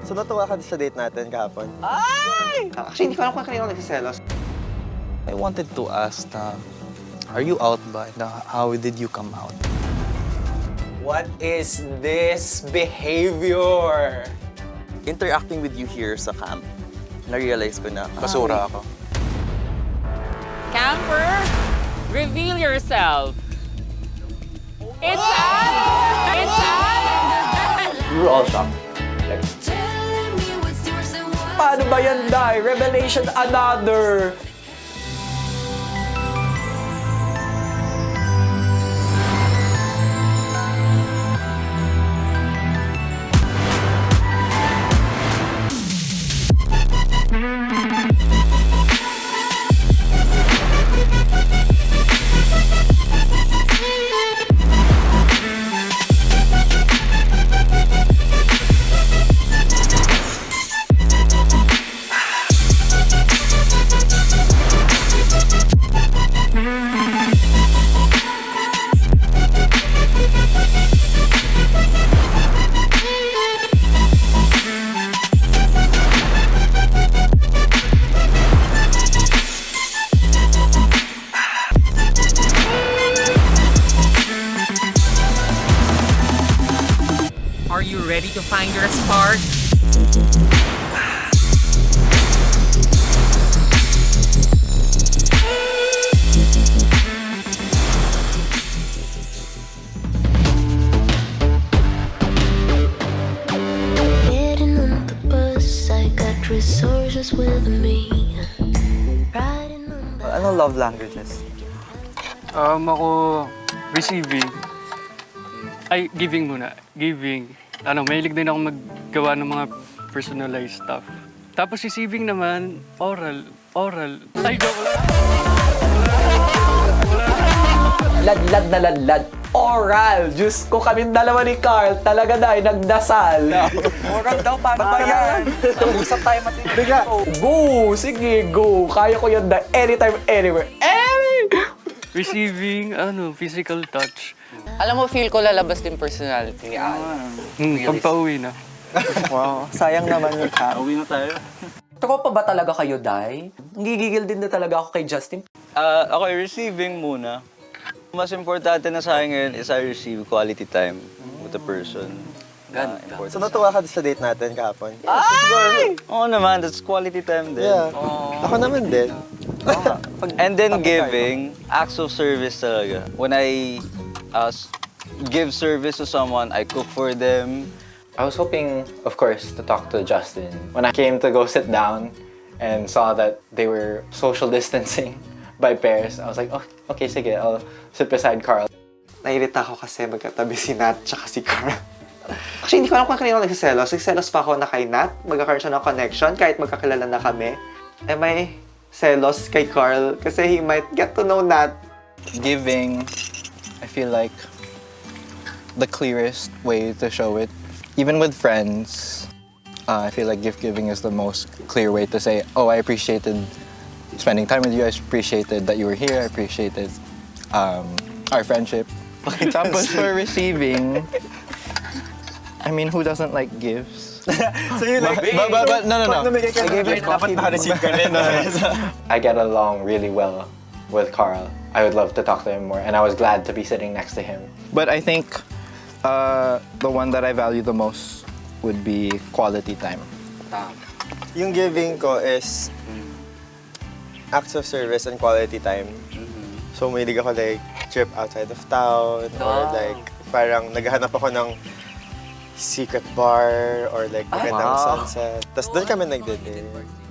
So natuwa ka sa date natin kahapon? Ay! Actually, hindi ko alam kung kanina ako nagsiselos. I wanted to ask are you out ba? How did you come out? What is this behavior? Interacting with you here sa camp, na-realize ko na basura ako. Camper, reveal yourself. It's us! It's us! We were all shocked. Like, paano ba yan, Dai? Revelation another! Are you ready to find your spark? Getting on the bus, I got resources with me. Riding on the Anong love languages? Ako, receiving. Ay, giving muna. Giving. Mahilig din ako maggawa ng mga personalized stuff. Tapos receiving naman, oral. Oral. Ay, joke lang. Ladlad na ladlad. Oral! Diyos ko, kaming dalawa ni Carl. Talaga na, nagdasal. Oral daw, paano ba yan? Usap tayo matindi. Go! Sige, go! Kaya ko yun na anytime, anywhere. Receiving, physical touch. Alam mo, feel ko lalabas din personality ni Al. Pagpa-uwi na. Wow, sayang naman yun ha. Uwi na tayo. Pero pa ba talaga kayo, Dai? Gigigil din na talaga ako kay Justin. Ako receiving muna. Mas importante na sa akin ngayon is I receive quality time with the person. So natuwa ka sa date natin kahapon? Ay! Oo naman, that's quality time din. Yeah. Ako naman din. And then giving, acts of service talaga. When I give service to someone, I cook for them. I was hoping, of course, to talk to Justin. When I came to go sit down and saw that they were social distancing by pairs, I was like, oh, okay, sige, I'll sit beside Carl. Nairita ako kasi magkatabi si Nat tsaka si Carl. Actually, hindi ko alam kung kanina ako nagsiselos. Nagsiselos pa ako na kay Nat. Magkakaroon siya ng connection kahit magkakilala na kami. Am I selos kay Carl? Kasi he might get to know Nat. Giving, I feel like the clearest way to show it. Even with friends, I feel like gift giving is the most clear way to say, oh, I appreciated spending time with you. I appreciated that you were here. I appreciated our friendship. Tapos for receiving, I mean, who doesn't like gifts? So you like, But no. pag namigay ka ng gift, dapat makareceive ka rin. I get along really well with Carl. I would love to talk to him more, and I was glad to be sitting next to him. But I think the one that I value the most would be quality time. Yung giving ko is acts of service and quality time. So mahilig ako like trip outside of town or like parang naghahanap ako ng secret bar or like magandang sunset. Tapos doon kami nagde-date.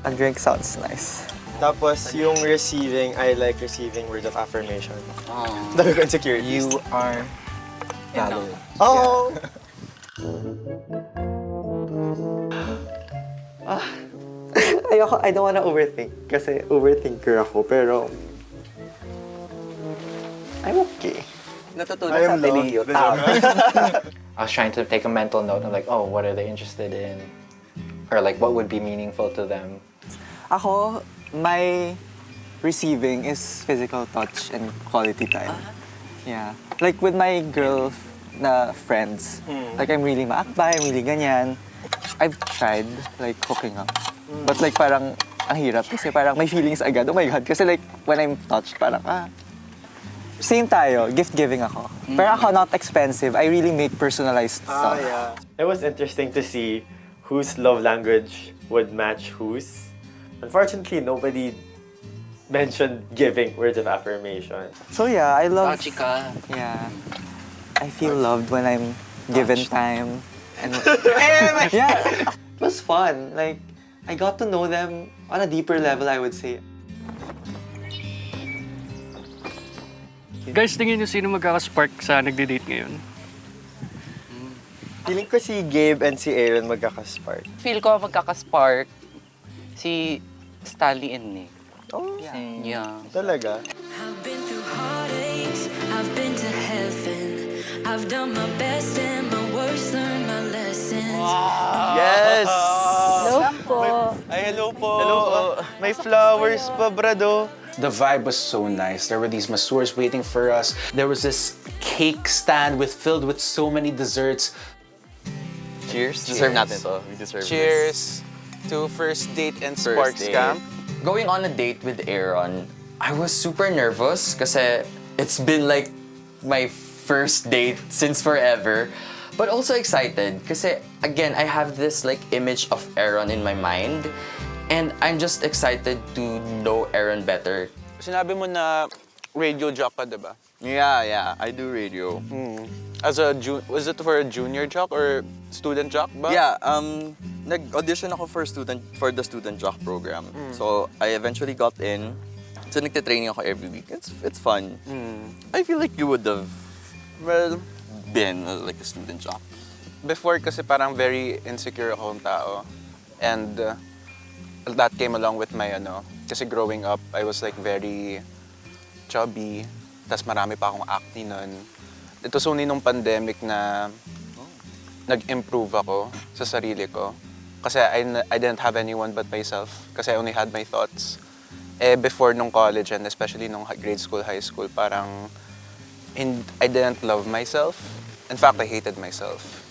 A drink sounds nice. Tapos yung receiving, I like receiving words of affirmation. Dami ko insecurities. You are valid. Oh! I don't wanna overthink. Kasi overthinker ako, pero I'm okay. Natutunan I sa am atin not. ni Yuta. I was trying to take a mental note of like, oh, what are they interested in? Or like, what would be meaningful to them? Ako, my receiving is physical touch and quality time. Yeah. Like with my girl na friends. Like I'm really maakbay, I'm really ganyan. I've tried like hooking up. But like parang ang hirap kasi parang may feelings agad. Oh my God. Kasi like when I'm touched, parang same tayo, gift-giving ako. Pero ako not expensive. I really make personalized stuff. Yeah. It was interesting to see whose love language would match whose. Unfortunately, nobody mentioned giving words of affirmation. So yeah, I love... Touchy ka. Yeah. I feel loved when I'm given time. And yeah, it was fun. Like, I got to know them on a deeper level, I would say. Guys, tingin nyo sino magkakaspark sa nagde-date ngayon? Feeling ko si Gabe and si Aaron magkakaspark. Feel ko magkakaspark si Stanley and Nick. Oh, Yeah. talaga? I've been through heartaches, I've been to heaven. I've done my best and my worst, learned my lessons. Yes! Hello po. Ay, hello po. Hello po. May flowers pa, brado. The vibe was so nice. There were these masseurs waiting for us. There was this cake stand filled with so many desserts. Cheers. Deserve natin to. We deserve Cheers to first date and Sparks date. Camp. Going on a date with Aaron, I was super nervous kasi it's been like my first date since forever. But also excited kasi again, I have this like image of Aaron in my mind. And I'm just excited to know Aaron better. Sinabi mo na radio jock ka, diba? Yeah. I do radio. As a was it for a junior jock or student jock ba? Yeah, nag-audition ako for the student jock program. So I eventually got in. So nagte-training ako every week. It's fun. I feel like you would have been like a student jock. Before kasi parang very insecure akong tao. And that came along with my kasi growing up, I was like very chubby. Tas marami pa akong acne nun. Ito only nung pandemic na nag-improve ako sa sarili ko. Kasi I didn't have anyone but myself. Kasi I only had my thoughts. Before nung college and especially nung grade school, high school, parang I didn't love myself. In fact, I hated myself.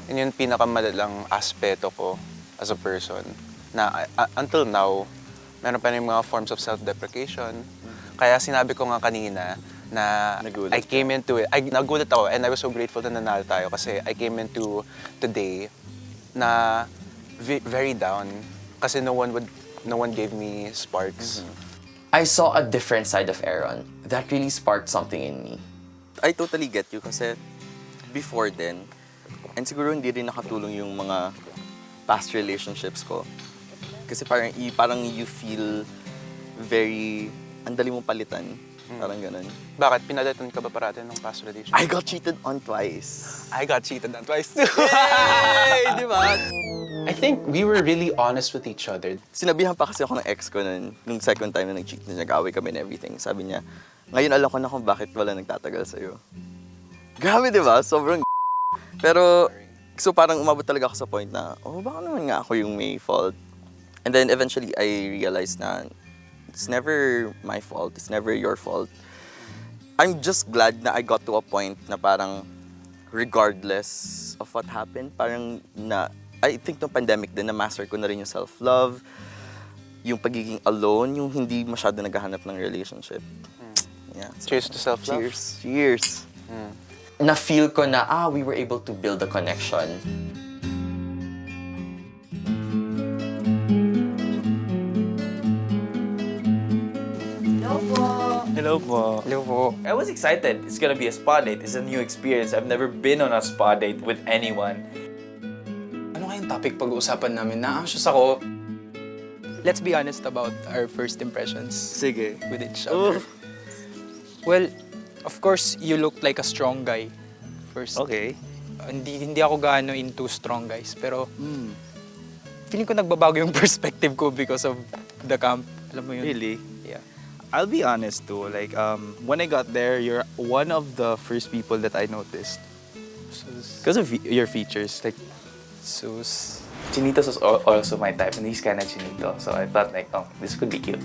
Yun yung pinakamalalang aspeto ko as a person. Na until now, meron pa rin mga forms of self-deprecation. Kaya sinabi ko nga kanina na I came into it. Nagulat ako and I was so grateful na nanalo tayo kasi I came into today na very down kasi no one gave me sparks. I saw a different side of Aaron that really sparked something in me. I totally get you kasi before then, and siguro hindi rin nakatulong yung mga past relationships ko. Kasi parang you feel very, ang dali mong palitan. Parang ganun. Bakit? Pinalitan ka ba parati ng past relationship? I got cheated on twice. I got cheated on twice too. Hey! Di ba? I think we were really honest with each other. Sinabihan pa kasi ako ng ex ko nung second time na nag-cheat, nag-away kami and everything. Sabi niya, ngayon alam ko na kung bakit wala nagtatagal sa'yo. Grabe, di ba? Sobrang Pero, so parang umabot talaga ako sa point na, baka naman nga ako yung may fault. And then eventually, I realized na it's never my fault, it's never your fault. I'm just glad na I got to a point na parang regardless of what happened, parang I think nung pandemic din, na-master ko na rin yung self-love, yung pagiging alone, yung hindi masyado naghahanap ng relationship. Yeah, so, Cheers to self-love. Cheers. Na-feel ko na, we were able to build a connection. Hello po. Hello po. I was excited. It's gonna be a spa date. It's a new experience. I've never been on a spa date with anyone. Ano kayang topic pag-uusapan namin? Na-anxious ako. Let's be honest about our first impressions. Sige. With each other. Well, of course, you looked like a strong guy first. Okay. Hindi ako gaano into strong guys, pero feeling ko nagbabago yung perspective ko because of the camp. Alam mo yun? Really? Yeah. I'll be honest too, like when I got there, you're one of the first people that I noticed. Because of your features, like Sus. Chinitos was also my type, and he's kind of chinito. So I thought like, this could be cute.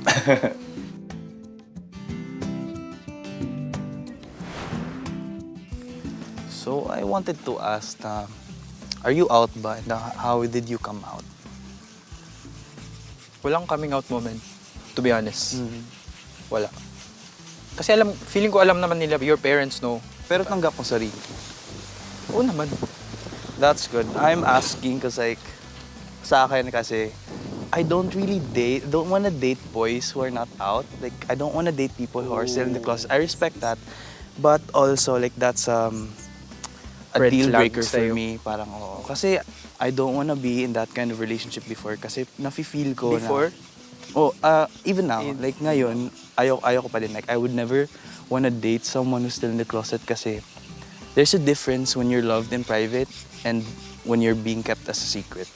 So I wanted to ask, Are you out ba? And how did you come out? Walang coming out moment, to be honest. Wala. Kasi feeling ko alam naman nila, your parents know. Pero tanggap mo sarili. Oo naman. That's good. I'm asking because like, sa akin kasi, I don't wanna date boys who are not out. Like, I don't wanna date people who are still in the closet. I respect that. But also, like, that's a Red deal flag breaker for sa'yo. me. Parang, oo. Kasi, I don't wanna be in that kind of relationship before. Kasi, nafe-feel ko Before? even now. Like, ngayon, ayoko pa din. Like, I would never wanna date someone who's still in the closet kasi there's a difference when you're loved in private and when you're being kept as a secret.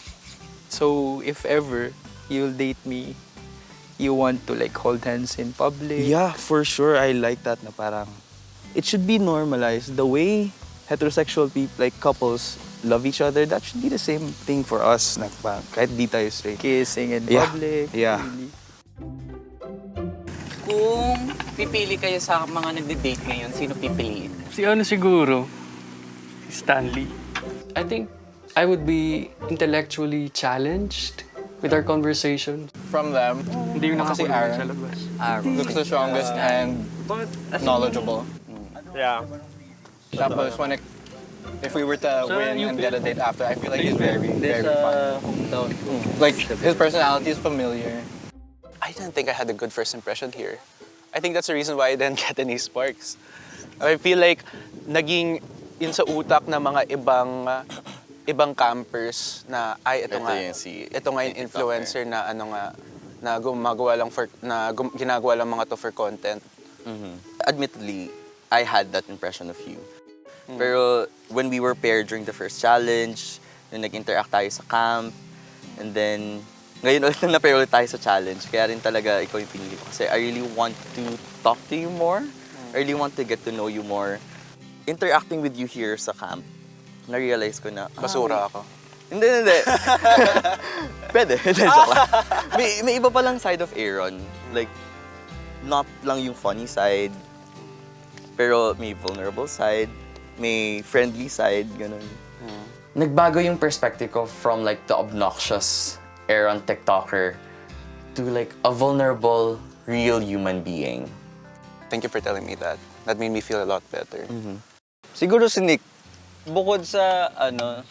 So, if ever you'll date me, you want to like hold hands in public? Yeah, for sure. I like that na parang it should be normalized. The way heterosexual people, like couples, love each other, that should be the same thing for us. Na parang, kahit di tayo straight. Kissing in Yeah. public? Yeah. Really? Kung pipili kayo sa mga nagde-date ngayon, sino pipiliin? Si ano siguro? Si Stanley. I think I would be intellectually challenged with our conversation. From them, Hindi yung kasi nakakulong Aaron sa labas. looks the strongest and knowledgeable. Yeah. Tapos if we were to win and get a date after, I feel like he's very, very fun. Like, his personality is familiar. I didn't think I had a good first impression here. I think that's the reason why I didn't get any sparks. I feel like naging yun sa utak ng mga ibang campers na ay ito nga yung influencer na na gumagawa lang ginagawa lang mga to for content. Admittedly, I had that impression of you. Pero when we were paired during the first challenge, nung nag-interact tayo sa camp, and then ngayon ulit na na-pair ulit tayo sa challenge, kaya rin talaga ikaw yung pinili ko. Kasi I really want to talk to you more. I really want to get to know you more. Interacting with you here sa camp, na-realize ko na, Basura ako. Hindi. Pwede. Joke lang. May iba palang side of Aaron. Like, not lang yung funny side, pero may vulnerable side, may friendly side, ganun. Nagbago yung perspective ko from like the obnoxious Aaron TikToker to like a vulnerable, real human being. Thank you for telling me that. That made me feel a lot better. Siguro si Nick, bukod sa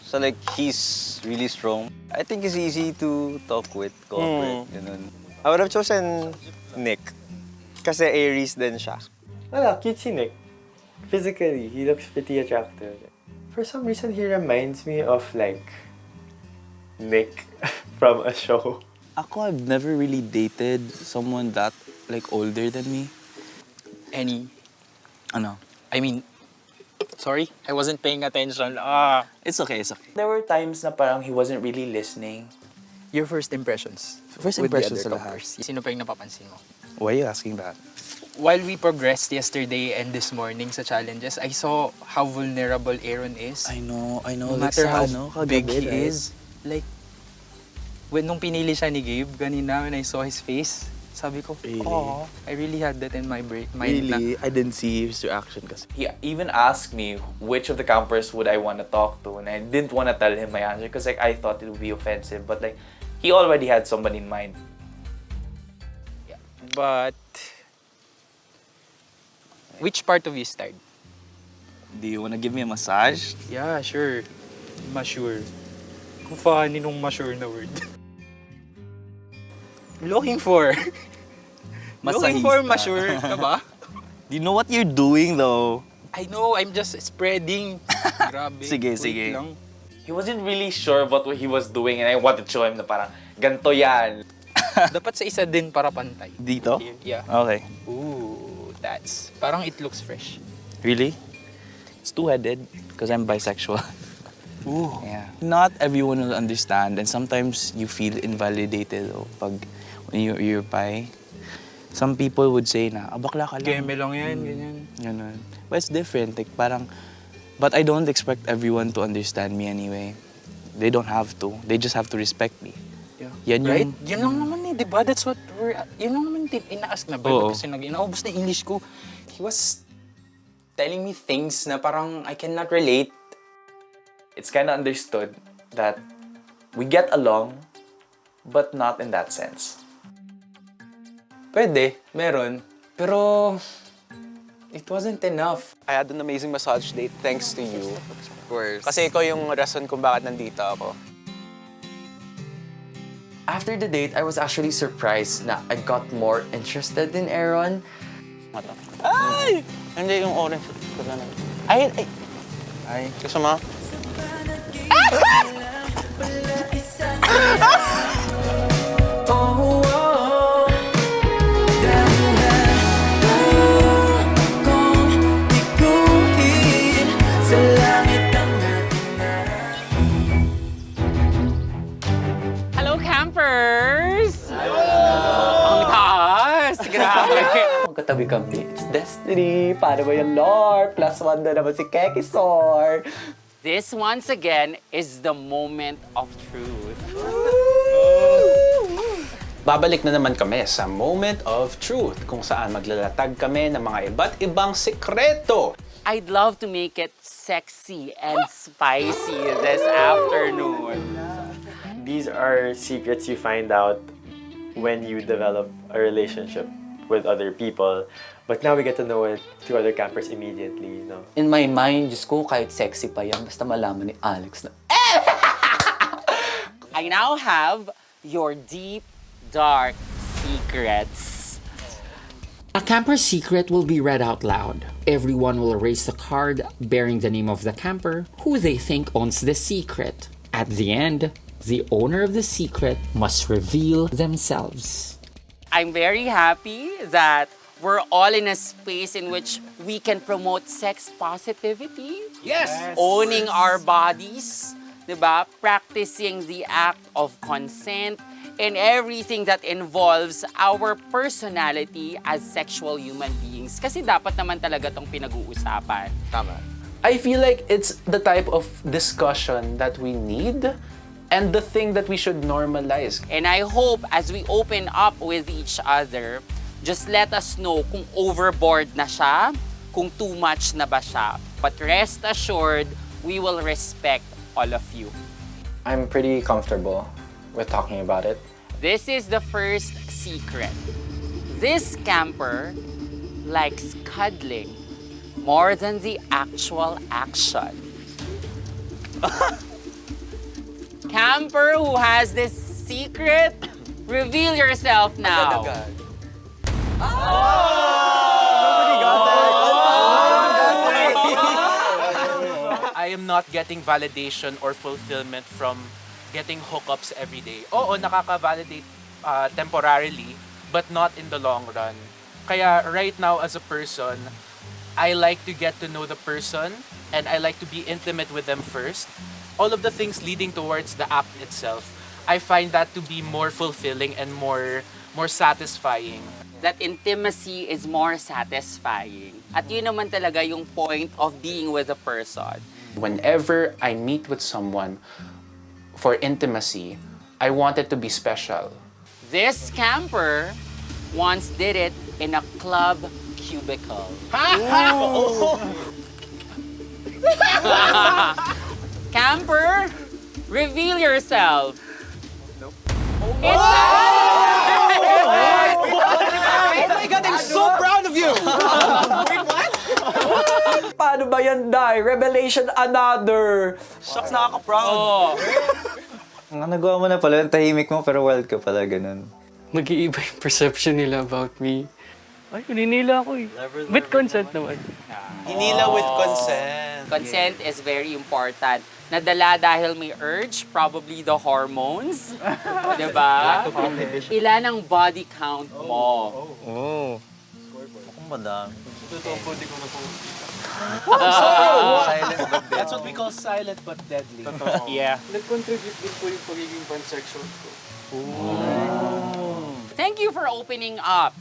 sa like he's really strong, I think he's easy to talk with, cooperate, ganun. I would have chosen Nick. Kasi Aries din siya. Wala, cute si Nick. Physically, he looks pretty attractive. For some reason, he reminds me of like Nick from a show. Ako, I've never really dated someone that like older than me. I mean, sorry, I wasn't paying attention. It's okay. There were times na parang he wasn't really listening. Your first impressions. First with the impressions other sa lahat. couples. Sino pa yung napapansin mo? Why are you asking that? While we progressed yesterday and this morning sa challenges, I saw how vulnerable Aaron is. I know. No Like, matter how kagabi, big he right? is, like, nung pinili siya ni Gabe, kanina when I saw his face, sabi ko, Really? oh, I really had that in my mind Really? na. I didn't see his reaction kasi. He even asked me which of the campers would I want to talk to, and I didn't want to tell him my answer because like I thought it would be offensive, but like he already had somebody in mind. Yeah. But, which part of you is tired? Do you wanna give me a massage? Yeah, sure. Masure. Kung funny nung masure na word. Looking for Masahista. masure ka ba? Do you know what you're doing though? I know, I'm just spreading. Grabe. Sige. Wait lang. He wasn't really sure what he was doing, and I wanted to show him na parang ganto yan. Dapat sa isa din para pantay. Dito? Yeah. Okay. Ooh, that's... Parang it looks fresh. Really? It's two-headed because I'm bisexual. Ooh. Yeah. Not everyone will understand and sometimes you feel invalidated pag when you're bi. Some people would say na, bakla ka lang. Keme lang yan, ganyan. Ganun. But it's different. Like parang, but I don't expect everyone to understand me anyway. They don't have to. They just have to respect me. Yeah. Yan Right? yung... Yan lang naman eh, di ba? That's what yun lang naman ina-ask na ba? Oo. Kasi inaubos na English ko. He was telling me things na parang I cannot relate. It's kind of understood that we get along, but not in that sense. Pwede, meron. Pero it wasn't enough. I had an amazing massage date thanks to you. Of course. Kasi ikaw yung rason kung bakit nandito ako. After the date, I was actually surprised na I got more interested in Aaron. Ay! Hindi yung orange. Ay! Ay! Ay, gusto mo? Hello, campers! Ang taas! Grabe! Magkatabi kami. It's destiny. Paano ba yung Lord? +1 na naman si Kekisor. This, once again, is the moment of truth. Babalik na naman kami sa moment of truth kung saan maglalatag kami ng mga iba't ibang sekreto. I'd love to make it sexy and spicy this afternoon. These are secrets you find out when you develop a relationship with other people. But now we get to know it through other campers immediately, you know. In my mind, Diyos ko, kahit sexy pa yan, basta malaman ni Alex na, I now have your deep, dark secrets. A camper's secret will be read out loud. Everyone will erase the card bearing the name of the camper who they think owns the secret. At the end, the owner of the secret must reveal themselves. I'm very happy that we're all in a space in which we can promote sex positivity. Yes! Owning our bodies, diba? Practicing the act of consent and everything that involves our personality as sexual human beings. Kasi dapat naman talaga tong pinag-uusapan. Tama. I feel like it's the type of discussion that we need and the thing that we should normalize. And I hope as we open up with each other, just let us know kung overboard na siya, kung too much na ba siya. But rest assured, we will respect all of you. I'm pretty comfortable with talking about it. This is the first secret. This camper likes cuddling more than the actual action. Camper who has this secret, reveal yourself now. I am not getting validation or fulfillment from getting hookups every day. Oo, nakaka-validate temporarily, but not in the long run. Kaya right now as a person, I like to get to know the person and I like to be intimate with them first. All of the things leading towards the act itself, I find that to be more fulfilling and more satisfying. That intimacy is more satisfying. At yun naman talaga yung point of being with a person. Whenever I meet with someone for intimacy, I want it to be special. This camper once did it in a club cubicle. Camper, reveal yourself. Nope. Oh my God, I'm so proud of you! Wait, what? Paano ba yan, Dai? Revelation another! Shucks, nakaka-proud. Ang nagawa mo na pala, tahimik mo pero wild ka pala, ganun. Mag-iiba yung perception nila about me. Ay, hininila ako eh. With consent naman. Hinila with consent. Consent is very important. Nadala dahil may urge, probably the hormones. Diba? Ilan ang body count mo? Oh. Mukhang madami. Totoo po, di ko na po. Silent but deadly. That's what we call silent but deadly. Yeah. Nag-contribute din po yung pagiging pansexual ko. Thank you for opening up.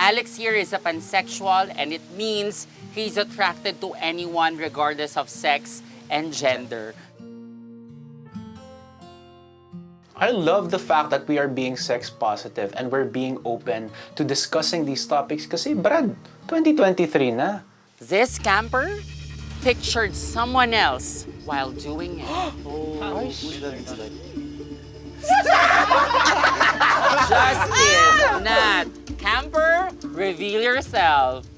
Alex here is a pansexual and it means he's attracted to anyone regardless of sex and gender. I love the fact that we are being sex positive and we're being open to discussing these topics kasi Brad, 2023 na. This camper pictured someone else while doing it. Justin, Nat, camper, reveal yourself.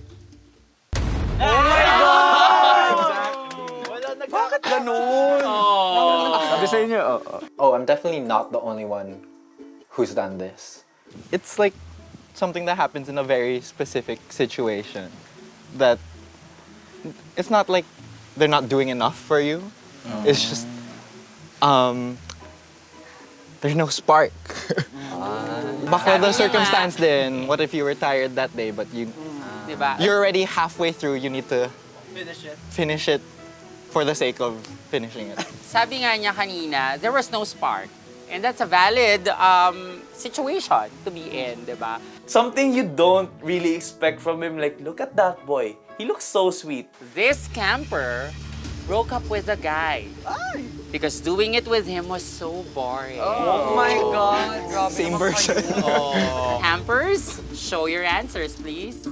Bakit ganun? Sabi sa inyo, Oh, I'm definitely not the only one who's done this. It's like something that happens in a very specific situation. That it's not like they're not doing enough for you. It's just there's no spark. Baka the circumstance din. What if you were tired that day but Diba? you're already halfway through, you need to finish it for the sake of finishing it. Sabi nga niya kanina, there was no spark. And that's a valid situation to be in, di ba? Something you don't really expect from him, like, look at that boy. He looks so sweet. This camper broke up with a guy. Because doing it with him was so boring. Oh my God! Grabe Same naman version. Oh. Campers, show your answers, please.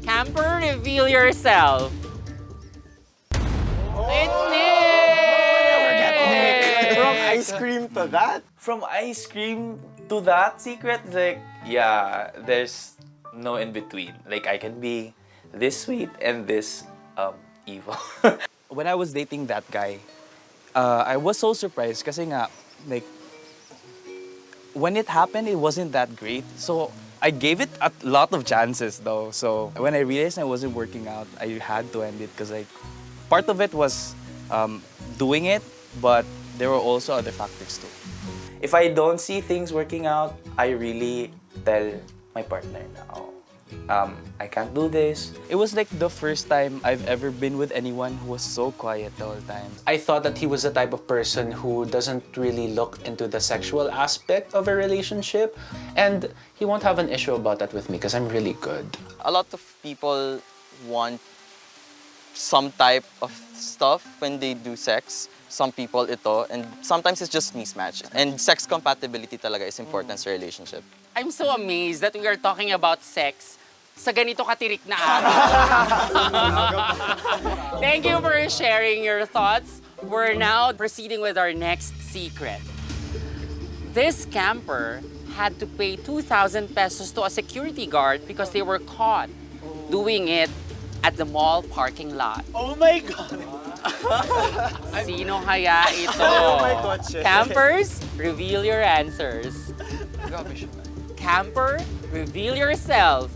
Camper, reveal yourself. It's Nick! From ice cream to that? From ice cream to that secret, like, yeah, there's no in between. Like, I can be this sweet and this evil. When I was dating that guy, I was so surprised kasi nga, like, when it happened, it wasn't that great. So, I gave it a lot of chances though. So, when I realized I wasn't working out, I had to end it because, like, part of it was doing it, but there were also other factors too. If I don't see things working out, I really tell my partner now, I can't do this. It was like the first time I've ever been with anyone who was so quiet the whole time. I thought that he was the type of person who doesn't really look into the sexual aspect of a relationship. And he won't have an issue about that with me because I'm really good. A lot of people want some type of stuff when they do sex. Some people ito, and sometimes it's just mismatch. And sex compatibility talaga is important sa relationship. I'm so amazed that we are talking about sex sa ganito katirik na araw. Thank you for sharing your thoughts. We're now proceeding with our next secret. This camper had to pay 2,000 pesos to a security guard because they were caught doing it at the mall parking lot. Oh my God! Sino kaya ito? Oh my kotse. Campers, reveal your answers. Camper, reveal yourself.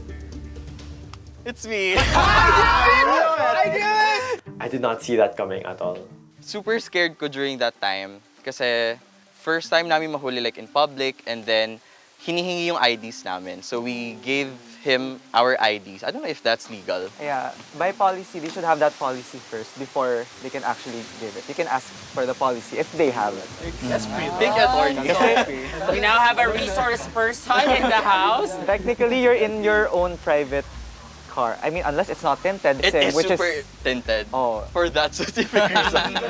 It's me! I knew it! I did not see that coming at all. Super scared ko during that time kasi first time namin mahuli like in public, and then hinihingi yung IDs namin. So we gave him our IDs. I don't know if that's legal. Yeah, by policy, they should have that policy first before they can actually give it. You can ask for the policy if they have it. That's pretty big attorney. We now have a resource person in the house. Technically, you're in your own private car. I mean, unless it's not tinted. It is which super tinted for that specific reason.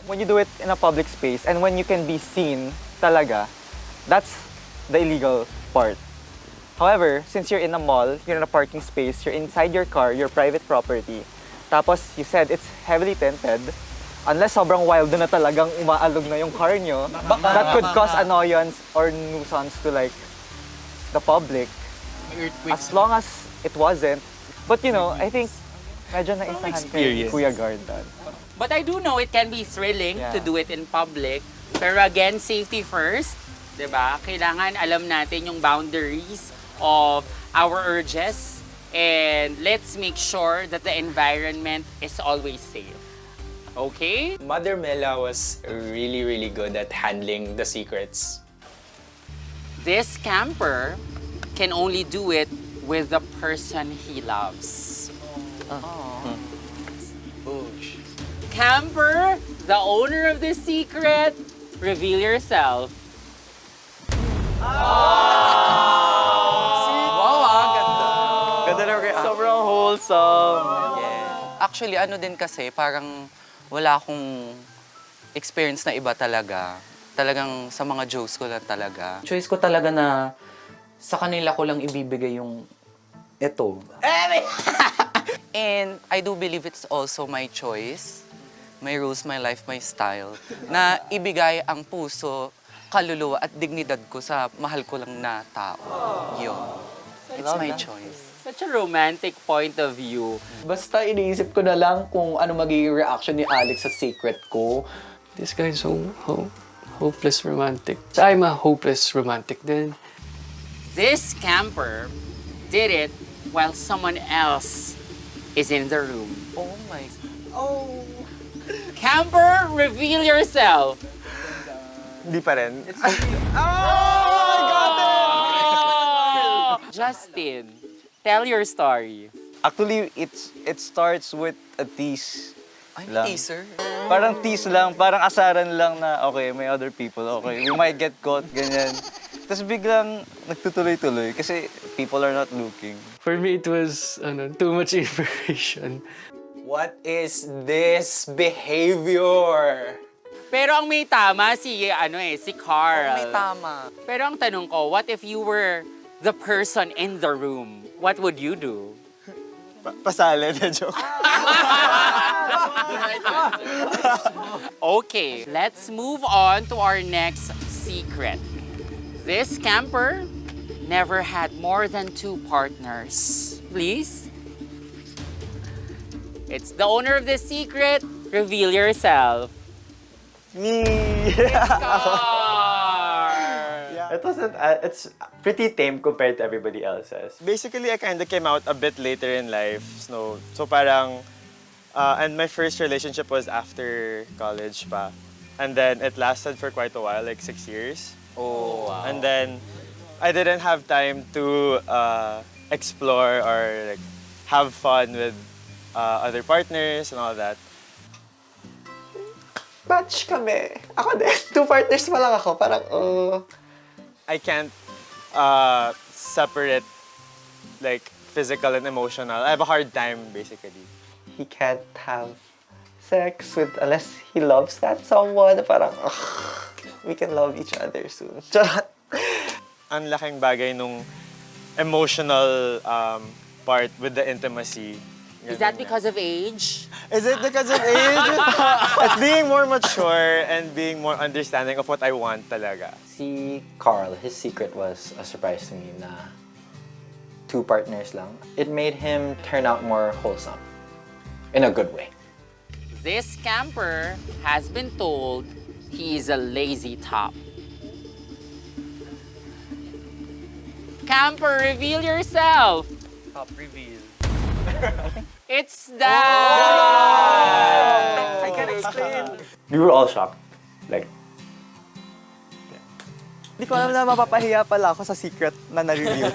When you do it in a public space and when you can be seen talaga, that's the illegal part. However, since you're in a mall, you're in a parking space, you're inside your car, your private property, tapos you said it's heavily tinted, unless sobrang wild na talagang umaalog na yung car nyo, that could cause annoyance or nuisance to like the public. As long as it wasn't. But you know, I think medyo naisahan kay Kuya Gardan. But I do know it can be thrilling to do it in public. Pero again, safety first. Diba? Kailangan alam natin yung boundaries of our urges, and let's make sure that the environment is always safe. Okay? Mother Mela was really, really good at handling the secrets. This camper can only do it with the person he loves. Camper, the owner of this secret, reveal yourself. Ganda na reaction. Sobrang wholesome. Actually, ano din kasi, parang wala akong experience na iba talaga. Talagang sa mga jokes ko lang talaga. Choice ko talaga na sa kanila ko lang ibibigay yung ito. And I do believe it's also my choice, my rules, my life, my style, na ibigay ang puso, kaluluwa at dignidad ko sa mahal ko lang na tao. Yun. It's my choice. Such a romantic point of view. Basta iniisip ko na lang kung ano magiging reaction ni Alex sa secret ko. This guy's so hopeless romantic. I'm a hopeless romantic din. This camper did it while someone else is in the room. Oh my... Oh. Camper, reveal yourself. Hindi pa rin. Justin, tell your story. Actually, it starts with a tease. Ay, lang. teaser. Parang tease lang, parang asaran lang na, okay, may other people, okay, we might get caught, ganyan. Tapos biglang nagtutuloy-tuloy kasi people are not looking. For me, it was too much information. What is this behavior? Pero ang may tama si Carl. May tama. Pero ang tanong ko, what if you were the person in the room? What would you do? Pasali na joke. Okay, let's move on to our next secret. This camper never had more than 2 partners. Please? It's the owner of the secret. Reveal yourself. Me! It wasn't, it's pretty tame compared to everybody else's. Basically, I kind of came out a bit later in life. So parang, and my first relationship was after college pa. And then it lasted for quite a while, like 6 years. Oh, wow. And then I didn't have time to explore or like have fun with other partners and all that. Batch kami. Ako din. 2 partners pa lang ako. Parang, I can't separate like physical and emotional. I have a hard time basically. He can't have sex with unless he loves that someone. Parang, we can love each other soon. Charot. Ang laking bagay nung emotional part with the intimacy. Is that because of age? Is it because of age? It's being more mature and being more understanding of what I want talaga. Si Carl, his secret was a surprise to me na 2 partners lang. It made him turn out more wholesome. In a good way. This camper has been told he is a lazy top. Camper, reveal yourself. Top reveal. It's that. I can explain. We were all shocked. Like, Hindi ko alam na mapapahiya pala ako sa secret na na-review.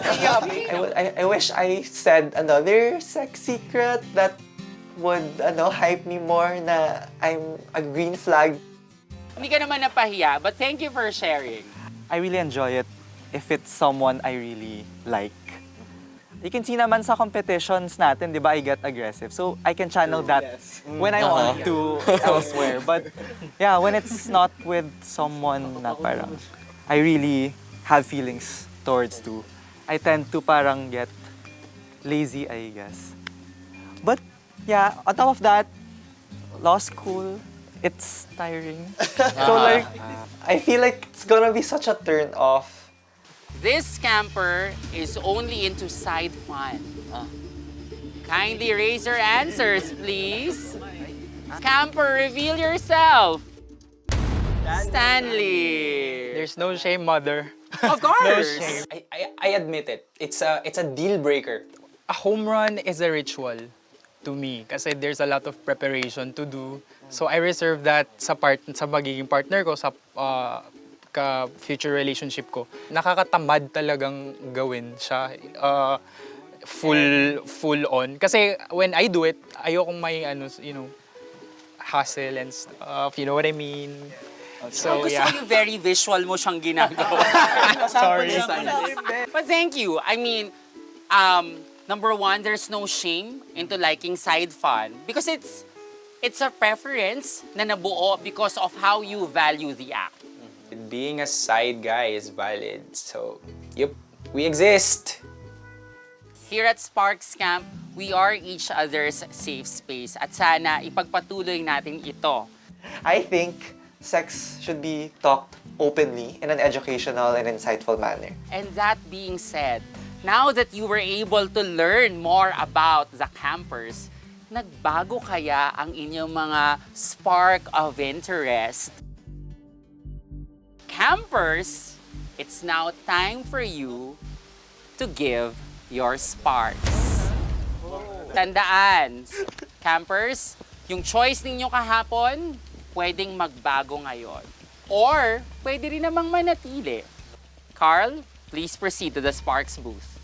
I wish I said another sex secret that would hype me more na I'm a green flag. Hindi ka naman napahiya, but thank you for sharing. I really enjoy it if it's someone I really like. You can see naman sa competitions natin, di ba, I get aggressive. So, I can channel that when I want to elsewhere. But, yeah, when it's not with someone na parang I really have feelings towards to, I tend to parang get lazy, I guess. But, yeah, on top of that, law school, it's tiring. So, like, I feel like it's gonna be such a turn off. This camper is only into side fun. Kindly raise your answers, please. Camper, reveal yourself. Stanley. There's no shame, mother. Of course. No shame. I admit it. It's a deal breaker. A home run is a ritual to me kasi there's a lot of preparation to do. So I reserve that sa magiging partner ko sa future relationship ko. Nakakatamad talagang gawin siya full on kasi when I do it, ayokong may hassle and stuff, you know what I mean? So, Gusto ko yung very visual mo siyang ginagawa. Sorry. But thank you. I mean, number one, there's no shame into liking side fun because it's a preference na nabuo because of how you value the act. Being a side guy is valid. So, yep, we exist. Here at Sparks Camp, we are each other's safe space. At sana ipagpatuloy natin ito. I think sex should be talked openly in an educational and insightful manner. And that being said, now that you were able to learn more about the campers, nagbago kaya ang inyong mga spark of interest? Campers, it's now time for you to give your sparks. Tandaan, campers, yung choice ninyo kahapon, pwedeng magbago ngayon. Or, pwede rin namang manatili. Carl, please proceed to the Sparks booth.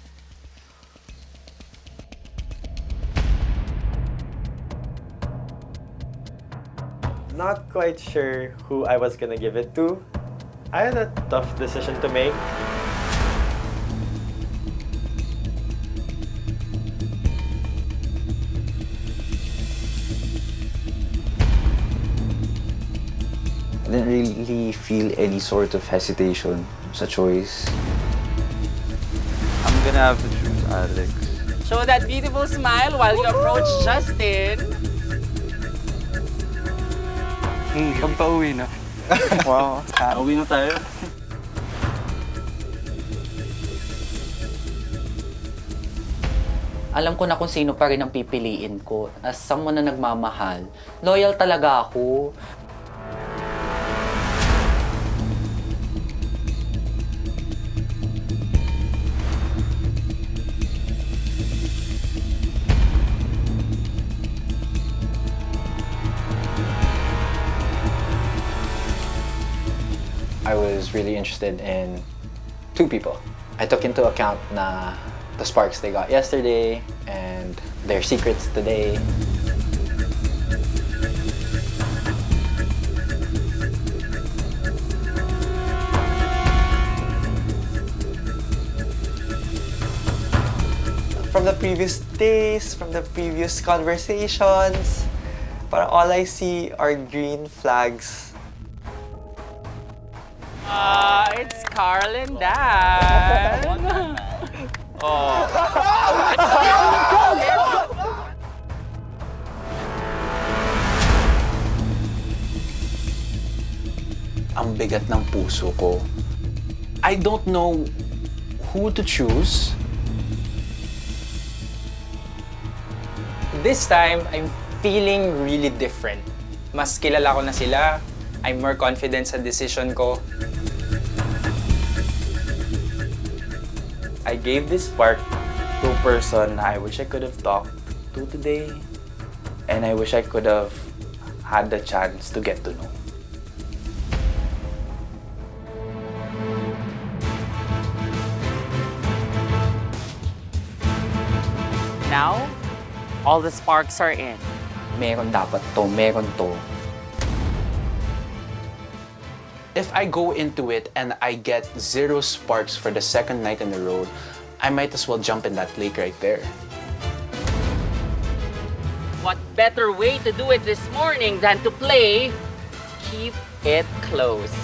Not quite sure who I was gonna give it to. I had a tough decision to make. I didn't really feel any sort of hesitation sa choice. I'm gonna have to choose Alex. Show that beautiful smile while you approach Justin. Pagpauwi na. Wow. Uwi na tayo. Alam ko na kung sino pa rin ang pipiliin ko. As someone na nagmamahal, loyal talaga ako. I was really interested in two people. I took into account na the sparks they got yesterday and their secrets today. From the previous days, from the previous conversations, parang all I see are green flags. It's Carl and Dan. Oh. Ang bigat ng puso ko. I don't know who to choose. This time, I'm feeling really different. Mas kilala ko na sila. I'm more confident sa decision ko. I gave this spark to a person I wish I could have talked to today. And I wish I could have had the chance to get to know. Now, all the sparks are in. Meron dapat to, meron to. If I go into it and I get 0 sparks for the second night in a row, I might as well jump in that lake right there. What better way to do it this morning than to play Keep It Close?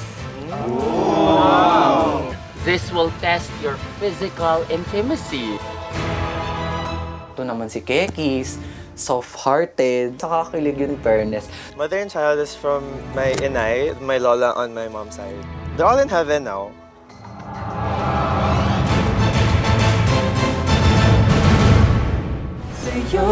Wow. This will test your physical intimacy. Ito naman si Kekis, soft-hearted, saka kilig yung fairness. Mother and child is from my inay, my lola on my mom's side. They're all in heaven now. Say you